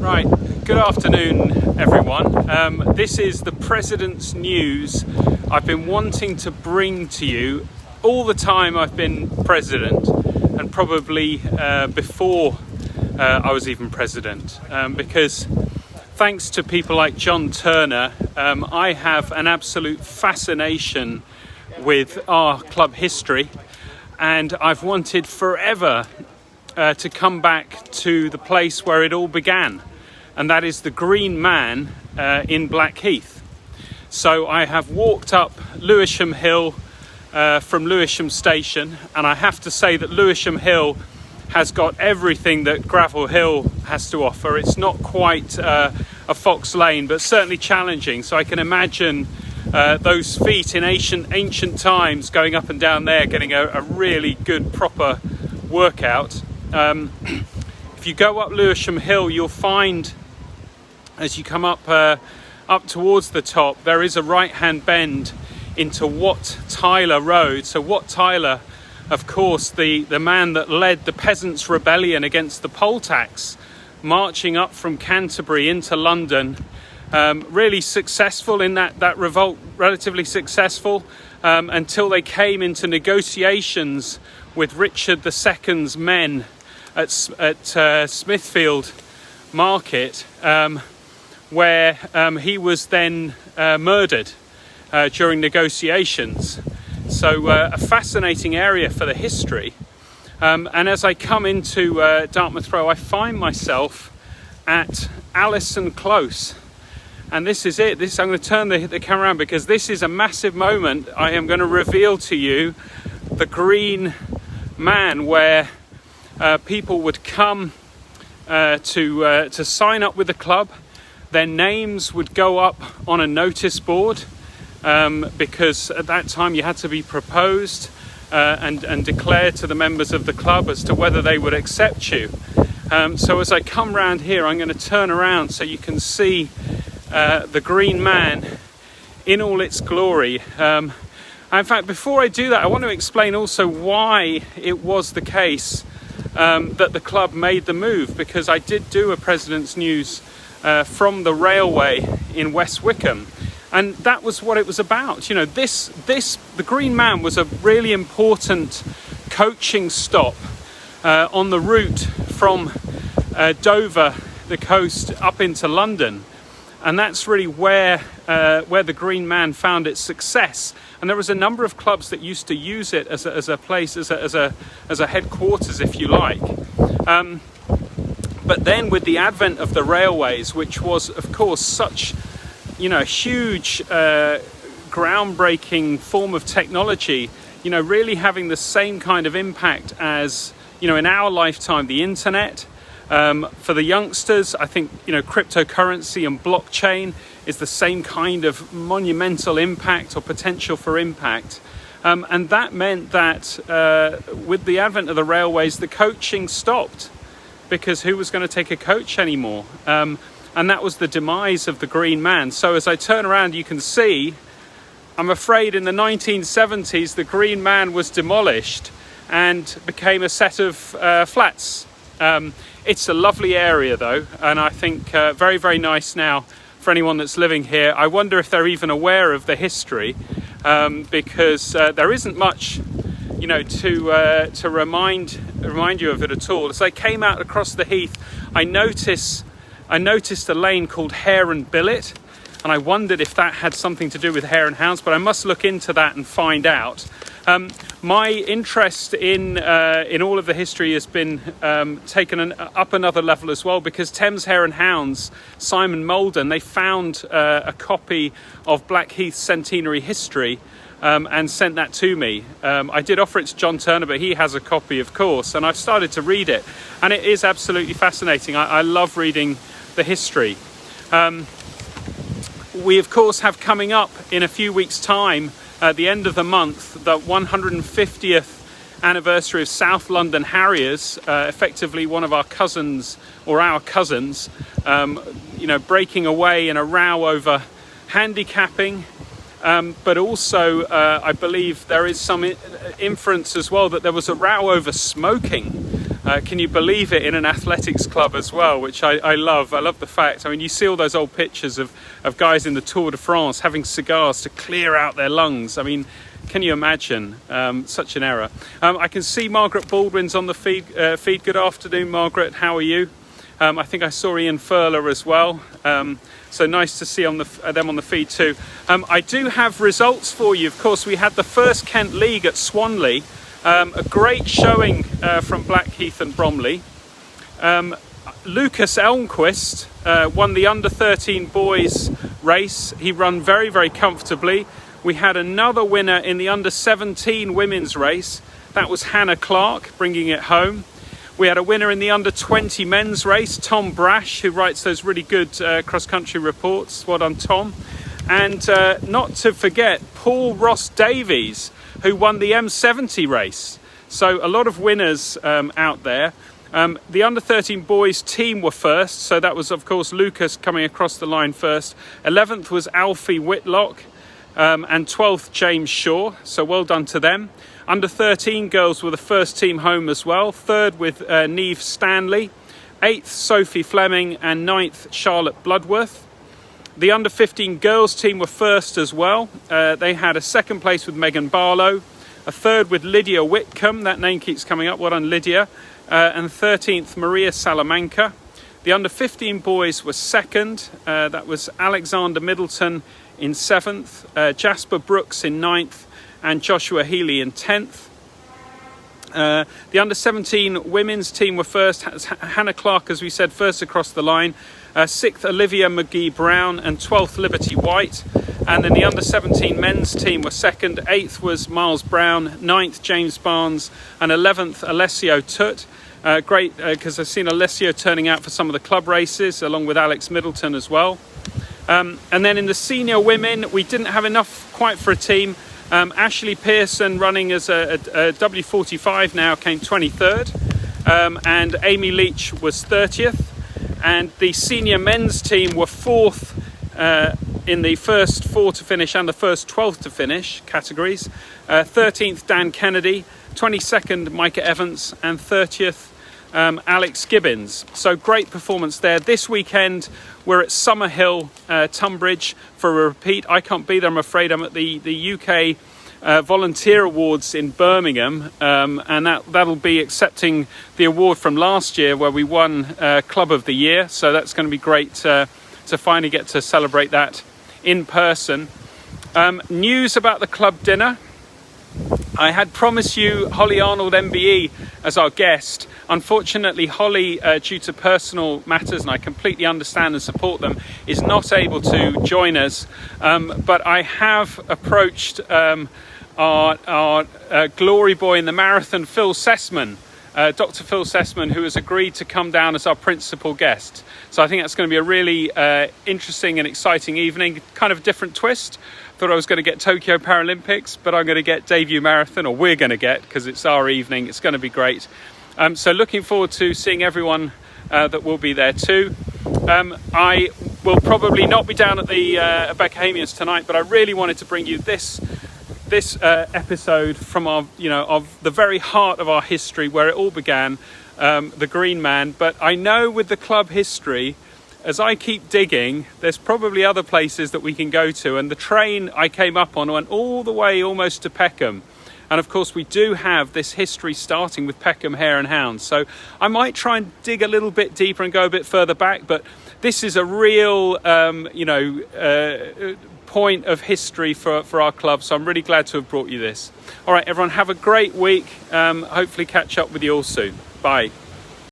Right, good afternoon everyone. This is the President's News I've been wanting to bring to you all the time I've been president, and probably before I was even president, because thanks to people like John Turner, I have an absolute fascination with our club history, and I've wanted forever to come back to the place where it all began, and that is the Green Man in Blackheath. So I have walked up Lewisham Hill from Lewisham Station, and I have to say that Lewisham Hill has got everything that Gravel Hill has to offer. It's not quite a Fox Lane, but certainly challenging. So I can imagine those feet in ancient times going up and down there, getting a really good proper workout. If you go up Lewisham Hill, you'll find, as you come up towards the top, there is a right-hand bend into Wat Tyler Road. So Wat Tyler, of course, the man that led the peasants' rebellion against the poll tax, marching up from Canterbury into London, really successful in that revolt, relatively successful, until they came into negotiations with Richard II's men at Smithfield Market, where he was then murdered during negotiations. So a fascinating area for the history. And as I come into Dartmouth Row, I find myself at Allison Close. And this is it. I'm going to turn the camera around because this is a massive moment. I am going to reveal to you the Green Man, where people would come to sign up with the club. Their names would go up on a notice board, because at that time you had to be proposed and declared to the members of the club as to whether they would accept you. So as I come round here, I'm going to turn around so you can see the Green Man in all its glory. In fact, before I do that, I want to explain also why it was the case that the club made the move, because I did do a President's News from the railway in West Wickham, and that was what it was about. You know, the Green Man was a really important coaching stop on the route from Dover, the coast, up into London. And that's really where the Green Man found its success. And there was a number of clubs that used to use it as a place, as a headquarters, if you like. But then with the advent of the railways, which was, of course, such, a huge, groundbreaking form of technology, really having the same kind of impact as, in our lifetime, the internet. For the youngsters, I think, cryptocurrency and blockchain is the same kind of monumental impact or potential for impact. And that meant that with the advent of the railways, the coaching stopped, because who was going to take a coach anymore? And that was the demise of the Green Man. So as I turn around, you can see, I'm afraid in the 1970s, the Green Man was demolished and became a set of flats. It's a lovely area though, and I think very, very nice now for anyone that's living here. I wonder if they're even aware of the history, because there isn't much, to remind you of it at all. As I came out across the heath, I noticed a lane called Hare and Billet, and I wondered if that had something to do with hare and hounds, but I must look into that and find out. My interest in all of the history has been taken up another level as well, because Thames Hare and Hounds, Simon Molden, they found a copy of Blackheath's centenary history and sent that to me. I did offer it to John Turner, but he has a copy, of course, and I've started to read it, and it is absolutely fascinating. I love reading the history. We, of course, have coming up in a few weeks' time, at the end of the month, the 150th anniversary of South London Harriers, effectively one of our cousins, breaking away in a row over handicapping, but also I believe there is some inference as well that there was a row over smoking Can you believe it, in an athletics club as well, which I love. I love the fact, I mean, you see all those old pictures of guys in the Tour de France having cigars to clear out their lungs. I mean, can you imagine such an era? I can see Margaret Baldwin's on the feed. Good afternoon, Margaret. How are you? I think I saw Ian Furler as well. So nice to see them on the feed too. I do have results for you. Of course, we had the first Kent League at Swanley. A great showing from Blackheath and Bromley. Lucas Elmquist won the under-13 boys race. He ran very, very comfortably. We had another winner in the under-17 women's race. That was Hannah Clark, bringing it home. We had a winner in the under-20 men's race, Tom Brash, who writes those really good cross-country reports. Well done, Tom. And not to forget, Paul Ross Davies, who won the M70 race. So a lot of winners out there. The under-13 boys team were first. So that was, of course, Lucas coming across the line first. 11th was Alfie Whitlock. And 12th, James Shaw. So well done to them. Under-13 girls were the first team home as well. Third with Neve Stanley. 8th, Sophie Fleming. And 9th, Charlotte Bloodworth. The under-15 girls team were first as well. They had a second place with Megan Barlow. A third with Lydia Whitcomb. That name keeps coming up. Well done, Lydia. And 13th, Maria Salamanca. The under-15 boys were second. That was Alexander Middleton in 7th, Jasper Brooks in 9th, and Joshua Healy in 10th. The under-17 women's team were first. Hannah Clark, as we said, first across the line. 6th, Olivia McGee-Brown, and 12th, Liberty White. And then the under-17 men's team were second. 8th was Miles Brown, 9th, James Barnes, and 11th, Alessio Tutt. Great, because I've seen Alessio turning out for some of the club races, along with Alex Middleton as well. And then in the senior women, we didn't have enough quite for a team. Ashley Pearson, running as a W45 now, came 23rd. And Amy Leach was 30th. And the senior men's team were 4th in the first 4 to finish and the first 12 to finish categories. 13th, Dan Kennedy. 22nd, Micah Evans. And 30th, Alex Gibbons. So great performance there. This weekend we're at Summerhill, Tunbridge for a repeat. I can't be there, I'm afraid. I'm at the UK Volunteer Awards in Birmingham, and that'll be accepting the award from last year where we won Club of the Year. So that's going to be great to finally get to celebrate that in person. News about the club dinner. I had promised you Holly Arnold MBE as our guest. Unfortunately, Holly, due to personal matters, and I completely understand and support them, is not able to join us. But I have approached our glory boy in the marathon, Phil Sessman, Dr. Phil Sessman, who has agreed to come down as our principal guest. So I think that's going to be a really interesting and exciting evening, kind of a different twist. Thought I was going to get Tokyo Paralympics, but I'm going to get debut marathon, or we're going to get, because it's our evening. It's going to be great. So looking forward to seeing everyone that will be there too. I will probably not be down at the Beckhamians tonight, but I really wanted to bring you this episode from our, of the very heart of our history, where it all began, the Green Man. But I know with the club history, as I keep digging, there's probably other places that we can go to. And the train I came up on went all the way almost to Peckham. And of course, we do have this history starting with Peckham Hare and Hounds. So I might try and dig a little bit deeper and go a bit further back. But this is a real, point of history for our club. So I'm really glad to have brought you this. All right, everyone, have a great week. Hopefully catch up with you all soon. Bye.